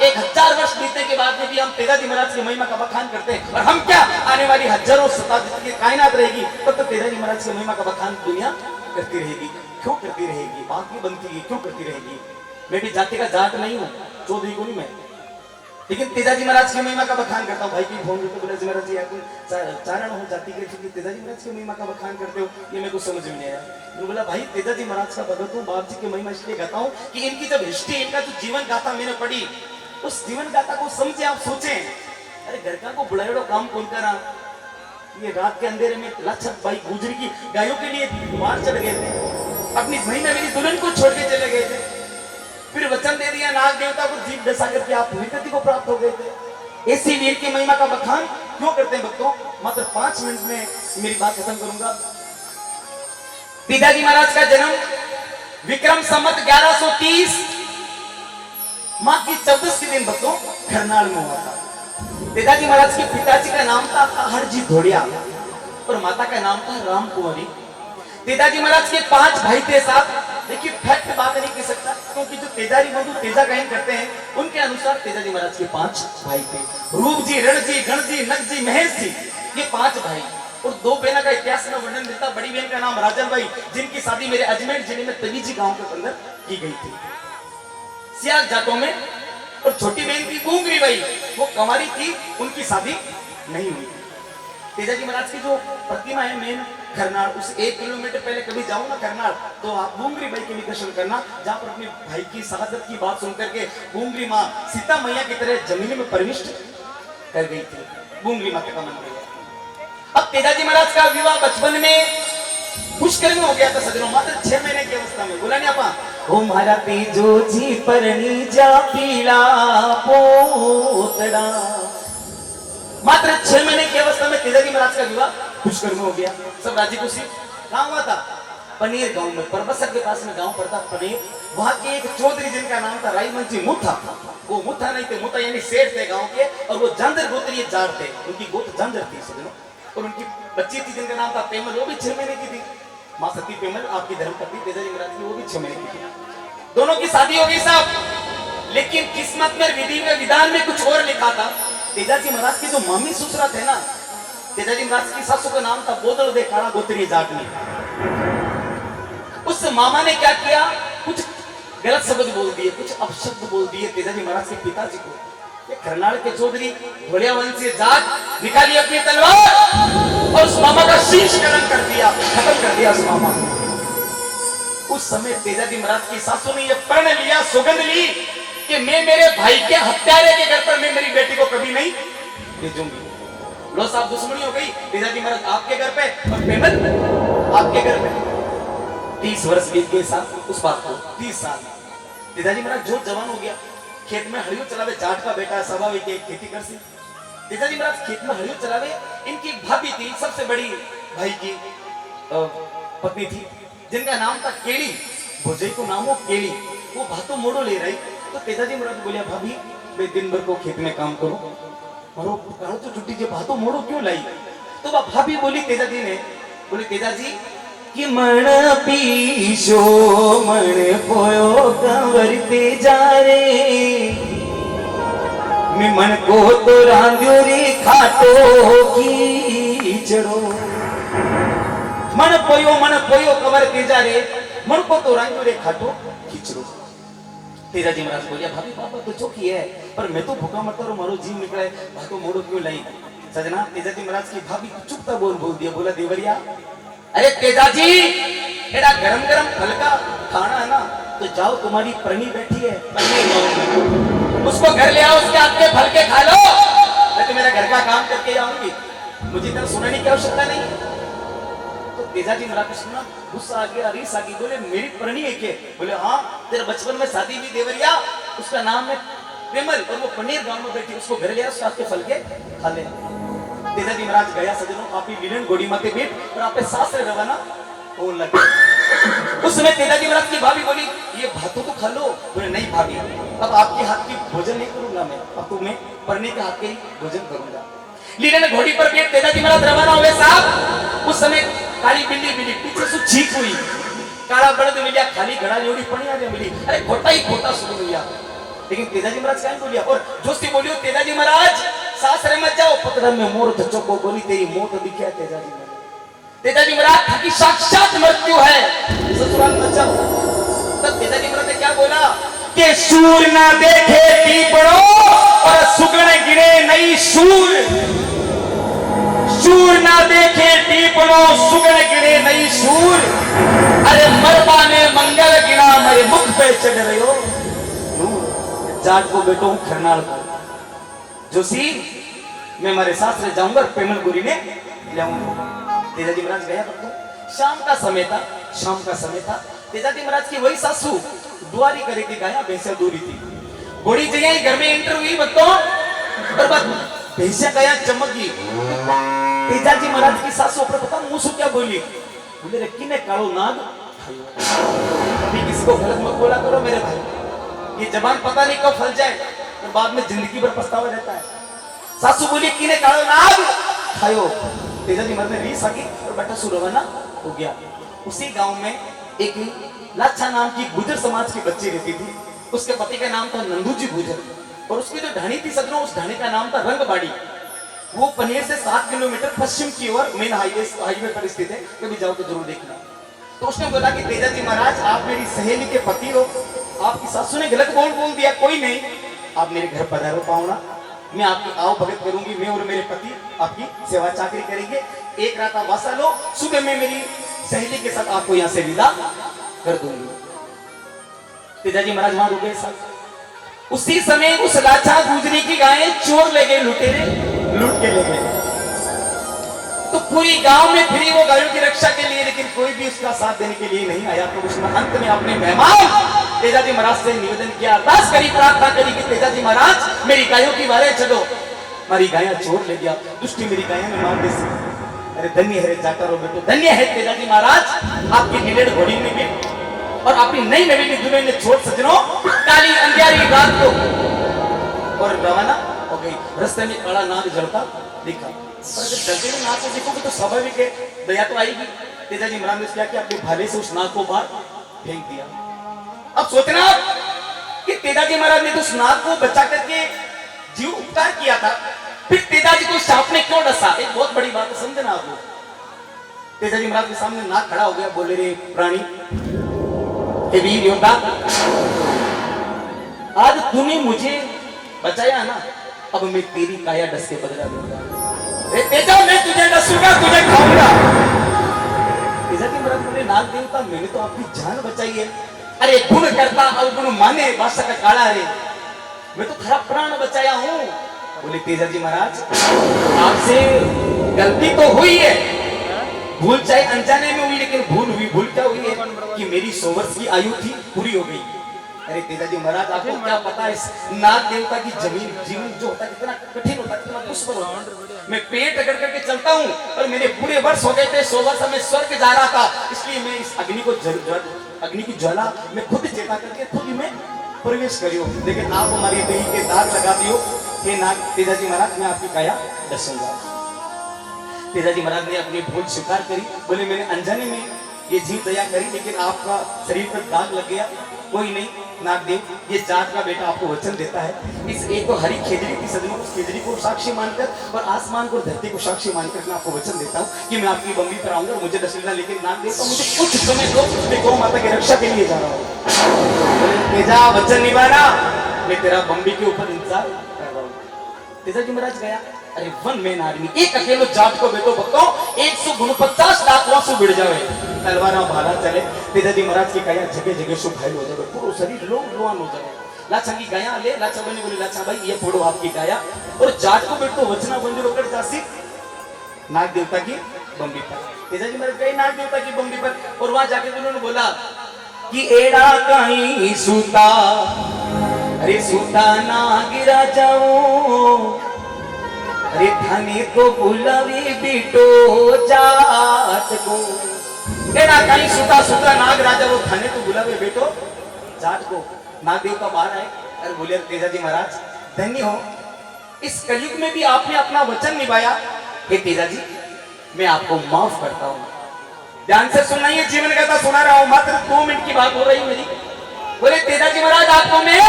1000 वर्ष बीतने के बाद में भी हम तेजाजी महाराज की महिमा का बखान करते हैं। और हम क्या, आने वाली हजारों शताब्दी की कायनात रहेगी तब तो तेजाजी महाराज की महिमा का बखान दुनिया करती रहेगी। क्यों करती रहेगी? बात भी बनती है, क्यों करती रहेगी? मैं भी जाति का जाट नहीं हूँ, चौधरी को नहीं मैं, लेकिन तेजाजी महाराज की महिमा का बखान करता हूँ। भाई की फोन करके बोला, महाराज जी आप चारण हो जाति के, तेजाजी महाराज की महिमा का बखान करते हो, ये मेरे को समझ में नहीं आया। मैं बोला भाई तेजाजी महाराज का भगत हूँ, बाप जी की महिमा इसलिए गाता हूँ कि इनकी जब हिस्ट्री, इनका जो जीवन गाथा मैंने पढ़ी, उस जीवन गाथा को समझे, आप सोचें। अरे घर का को बुढ़ाएड़ो काम कौन करा, ये रात के अंधेरे में लक्षक भाई गुजरी की गायों के लिए मार चढ़ गए थे, अपनी महीना मेरी दुल्हन को छोड़ के चले गए थे, फिर वचन दे दिया नाग देवता को जीव दशा करके आप वीरगति को प्राप्त हो गए थे। ऐसी वीर की महिमा का बखान क्यों करते हैं भक्तों? मात्र 5 मिनट में मेरी बात खत्म करूंगा। तेजाजी महाराज का जन्म विक्रम संवत 1130 माह की 14 के दिन भक्तों खरनाल में हुआ था। तेजाजी महाराज के पिताजी का नाम था हरजी धोड़िया और माता का नाम था राम कुंवरी। तेजाजी महाराज के 5 भाई थे साहब। देखिए फैक्ट बात नहीं कह सकता, क्योंकि जो तेजारी बंधु तेजा गायन करते हैं उनके अनुसार तेजाजी महाराज के 5 भाई थे। रूप जी, रण जी, गण जी, नग जी, महेश जी, ये 5 भाई। और 2 बहनों का इतिहास में वर्णन देता। बड़ी बहन का नाम राजन बाई, जिनकी शादी मेरे अजमेर जिले में तवीजी गांव के अंदर की गई थी, सियाग जाटों में। और छोटी बहन की गुंगरी बाई, वो कंवारी थी, उनकी शादी नहीं हुई। तेजाजी महाराज की जो प्रतिमा है मेन खरनाल, उस 1 किलोमीटर पहले कभी जाओ ना खरनाल, तो आप गुंगरी बाई के भी दर्शन करना, जहां पर अपने भाई की शहादत की बात सुनकर के गुंगरी माँ सीता मैया की तरह जमीन में प्रविष्ट कर गई थी। गुंगरी माता का मंदिर है। अब तेजाजी महाराज का विवाह बचपन में पुष्कर में हो गया था सजनों, मात्र 6 महीने की अवस्था में। बोला नहीं आपा, ओ मारा तेजो जी परनी जा पीला पोतड़ा। मात्र 6 महीने की अवस्था में तेजाजी महाराज का विवाह पुष्कर में हो गया। सब राजी खुशी। कहां हुआ था? पनीर गांव में, परबसर के पास में गांव पड़ता पनीर। वहां के एक चौधरी जिनका नाम था राईमल जी मुथा, वो मुथा नहीं थे, मुथा यानी सेठ थे गांव के, और वो जांजर गोत्रीय जाट थे, उनकी गोत्र जांजर थी सजनों। और उनकी बच्ची थी जिनका नाम था पेमल, वो भी 6 महीने की थी। मां सती पेमल आपकी धर्मपत्नी तेजाजी महाराज की, वो भी 6 महीने की थी। दोनों की शादी हो गई साहब, लेकिन किस्मत में विधि में विधान में कुछ और लिखा था। तेजाजी महाराज की जो मामी ससुरा थे ना, तेजाजी महाराज की सासू का नाम था बोदल दे खाड़ा गोत्रीय जाट में। उस मामा ने क्या किया, कुछ गलत शब्द बोल दिए, कुछ अपशब्द बोल दिए तेजाजी महाराज के पिताजी को। ये खरनाल के चौधरी धोलिया वंशीय जाट निकाली अपनी तलवार और उस मामा का शीश कलम कर दिया, खत्म कर दिया उस मामा। उस समय तेजाजी महाराज की सासू ने यह प्रण लिया, सौगंध ली कि मैं मेरे भाई के हत्यारे के घर पर मैं मेरी बेटी को कभी नहीं भेजूंगी। लो साहब, दुश्मनी हो गई। तेजाजी महाराज आपके घर पे और पेमल आपके घर पे। 30 वर्ष बीत गए साहब उस बात को, 30 साल। तेजाजी महाराज जो जवान हो गया, खेत में हड़ियों चलावे, जाट का बेटा स्वाभाविक खेती कर सी। तेजाजी महाराज खेत में हड़ियों चलावे। इनकी भाभी थी, सबसे बड़ी भाई की पत्नी थी, जिनका नाम था केली, भोजई को नाम हो केली। वो भातों मोड़ो ले रही, तो तेजाजी महाराज बोलिया, भाभी मैं दिन भर को खेत में काम करूं, मारो काल तो छुट्टी जे भातों मोड़ो क्यों लाई? तो वह भाभी बोली तेजाजी ने, बोली तेजाजी कि मण पीशो मण पोयो कंवर तेजा रे, मैं मन को तो रांध्यो रे खाटो कीचड़ो। मन पोयो कंवर तेजा रे, मन को तो रांध्यो रे खाटो कीचड़ो। तेजाजी महाराज बोलिया, भाभी बाबा तो चौकी है, पर मैं तो भूखा मरता हूं, मारो जीव निकले, भातो मोड़ो क्यों लाई? सजना तेजाजी महाराज की भाभी चुपता बोल दिया, बोला देवरिया, अरे तेजाजी एड़ा गरम गरम फल का खाना है ना, तो जाओ तुम्हारी प्रणी बैठी है पनीर, उसको घर ले आओ, उसके हाथ के फल के खा लो, मैं तो मेरा घर का काम करके आऊंगी, मुझे इतना सुनाने की आवश्यकता नहीं है। तो तेजाजी महाराज को सुना, गुस्सा आ गया, रीस आ गई। बोले मेरी प्रणी है क्या? बोले हाँ, तेरे बचपन में शादी हुई देवरिया, उसका नाम है पेमल, और वो पनीर गांव में बैठी, उसको घर ले आओ, उसके हाथ के फल के खा ले। तेजाजी महाराज गया सजनों, आप ही विलन गोड़ी माते बैठ और आप सास से रवाना हो लगे। उस समय तेजाजी महाराज की भाभी बोली, ये भातों तो खा लो। बोले नहीं भाभी, अब आपके हाथ की भोजन नहीं करूंगा मैं, अब तो मैं परने के हाथ के ही भोजन करूंगा। लीला ने घोड़ी पर बैठ तेजाजी महाराज रवाना हुए साहब। उस समय काली बिल्ली मिली, पीछे से छींक हुई, काला बड़द मिलिया, खाली घड़ा जोड़ी पड़ी आ मिली। अरे खोटा ही खोटा सुन लिया, लेकिन तेजाजी महाराज क्या बोलिया और जोशी बोलियो तेजाजी महाराज सासरे मत जाओ पकड़ा में मोर तो चौको बोली तेरी मौत दिखा तेजाजी महाराज। तेजाजी महाराज की साक्षात मृत्यु है ससुराल मत जाओ। तब तेजाजी महाराज ने क्या बोला कि सूर ना देखे टीपड़ो और सुगण गिरे नई सूर। सूर ना देखे टीपड़ो सुगण गिरे नई सूर। अरे मरबा ने मंगल गिना मेरे मुख पे चढ़ रहे हो जाट को बेटो खरनाल को जोशी मैं मेरे सासरे जाऊंगा पेमल गुरी ने लाऊंगा। तेजाजी महाराज गया तो शाम का समय था। शाम का समय था तेजाजी महाराज की वही सासू दुआरी करे की गाया भैंसा दूरी थी बड़ी जगह घर में एंटर हुई बतो और बस भैंसा गाया चमक गई। तेजाजी महाराज की सासू अपने पता मुंह से क्या बोली बोले रे किने कालो नाग कभी किसी को गलत मत बोला करो मेरे भाई ये जबान पता नहीं कब फल जाए तो बाद में जिंदगी भर पछतावा रहता है। सासू बोली किने कालो नाग खायो। तेजाजी महाराज ने रीस आगी और बेटा सुरवाना हो गया। उसी गांव में एक लाछा नाम की गुजर समाज की बच्ची रहती थी। उसके पति का नाम था नंदूजी गुजर और उसकी जो ढाणी थी सजनों उस ढाणी का नाम था रंगबाड़ी। वो पनेर से 7 किलोमीटर पश्चिम की ओर मेन हाईवे पर स्थित है कभी जाओ तो जरूर देखना। तो उसने बोला कि तेजाजी महाराज आप मेरी सहेली के पति हो आपकी सासू ने गलत बोल दिया कोई नहीं आप मेरे घर पधारो पाऊंगा मैं आपकी आओ भगत करूंगी मैं और मेरे पति आपकी सेवा चाकरी करेंगे एक रात आप वासा लो सुबह में मेरी सहेली के साथ आपको यहाँ से विदा कर दूंगी। तेजाजी महाराज वहां रुके साथ। उसी समय उस लाछा गुजरी की गायें चोर ले गए लुटेरे लूट के ले गए। तो पूरी गांव में फिरी वो गायों की रक्षा के लिए लेकिन कोई भी उसका साथ देने के लिए नहीं आया। तो उसने अंत में अपने मेहमान तेजाजी महाराज से निवेदन किया अरदास करी प्रार्थना करी कि तेजाजी महाराज मेरी गायों की वारे चलो हमारी गायें चोर ले गया दुष्टी मेरी गायों में मार दे। अरे धन्य है जाकरो बेटो धन्य है तेजाजी महाराज आपकी नीलेड़ घोड़ी में भी और अपनी नई नवीन दुल्हन ने छोड़ सजनों काली अंधियारी रात को और रवाना हो गई। रास्ते में काला नाग जलता दिखा पर जब जलते हुए नाग को देखोगे तो स्वाभाविक है दया तो आएगी। तेजाजी महाराज ने क्या किया अपने भाले से उस नाग को बाहर फेंक दिया। अब सोचना कि तेजाजी महाराज ने तो उस नाग को बचा करके जीव उपचार किया था फिर तेजाजी को सांप ने क्यों डसा एक बहुत बड़ी बात है समझना आप लोग। तेजाजी महाराज के सामने नाग खड़ा हो गया बोले रे प्राणी हे वीर योद्धा आज तूने मुझे बचाया ना अब मैं तेरी काया डस के बदला दूंगा। तेजा मैं तुझे डसूंगा तुझे खाऊंगा। तेजाजी महाराज बोले नाग देवता मैंने तो आपकी जान बचाई है। अरे गुण करता अवगुण माने बादशाह का काला रे मैं तो तेरा प्राण बचाया हूँ। बोले तेजाजी महाराज आपसे गलती तो हुई है भूल चाहे अनजाने में हुई लेकिन भूल क्या हुई है कि मेरी 100 वर्ष की आयु थी पूरी हो गई। अरे तेजाजी महाराज आपको क्या पता है इस नाग देवता की जीवन जो होता है कितना कठिन होता है कितना दुष्कर होता है। मैं पेट अगड़ करके चलता हूँ और मेरे पूरे वर्ष हो गए थे 100 वर्ष में स्वर्ग जा रहा था इसलिए मैं इस अग्नि की ज्वाला में खुद चेता करके खुद ही मैं प्रवेश करियो लेकिन आप हमारी देही के दाग लगा दियो हे नाग तेजाजी महाराज मैं आपकी काया डसूंगा। तेजाजी महाराज ने अपनी भूल स्वीकार करी बोले मैंने अनजाने में ये जीव दया करी लेकिन आपका शरीर पर दाग लग गया कोई नहीं नागदेव ये जाट का बेटा आपको वचन देता है इस एक तो हरी खेजड़ी की सजनों उस खेजड़ी को साक्षी मानकर और आसमान को धरती को साक्षी मानकर मैं आपको वचन देता हूँ कि मैं आपकी बम्बी पर आऊंगा मुझे डस लेना लेकिन नागदेव तो मुझे कुछ समय दो मैं गौ माता की रक्षा के लिए जा रहा हूँ। तेजा वचन निभाना मैं तेरा बम्बी के ऊपर इंतजार कर रहा हूँ। तेजाजी महाराज गया अरे 1 मैन आर्मी एक अकेलो जाट को बेटो भक्तों 149 डाकुओं से भिड़ जावे तलवार भाला चले। तेजाजी महाराज की काया जगह जगह सो घायल हो जावे पूरा शरीर लोन हो जावे। लाचा की गाया ले लाचा बने बोले लाचा भाई ये फोड़ो आपकी गाया और जाट को बेटो वचना बंजरो कर जासी नाग देवता की बम्बी पर। तेजाजी महाराज गए नाग देवता की बम्बी पर और वहां जाके उन्होंने बोला कि एड़ा कहीं सूता अरे सूता ना गिरा जाओ अरे थाने को बुलावी बेटो जाट को एड़ा कहीं सूता सूता नाग राजा वो थाने को बुलावे बेटो जाट को। नाग देवता बाहर आए अरे बोले तेजाजी महाराज धन्य हो इस कलयुग में भी आपने अपना वचन निभाया। हे तेजाजी मैं आपको माफ करता हूँ। ध्यान से सुनना ये जीवन कथा सुना रहा हूँ मात्र 2 मिनट की बात हो रही मेरी। बोले तेजाजी महाराज आपको मैं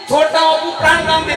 छोटा बापू प्राण काम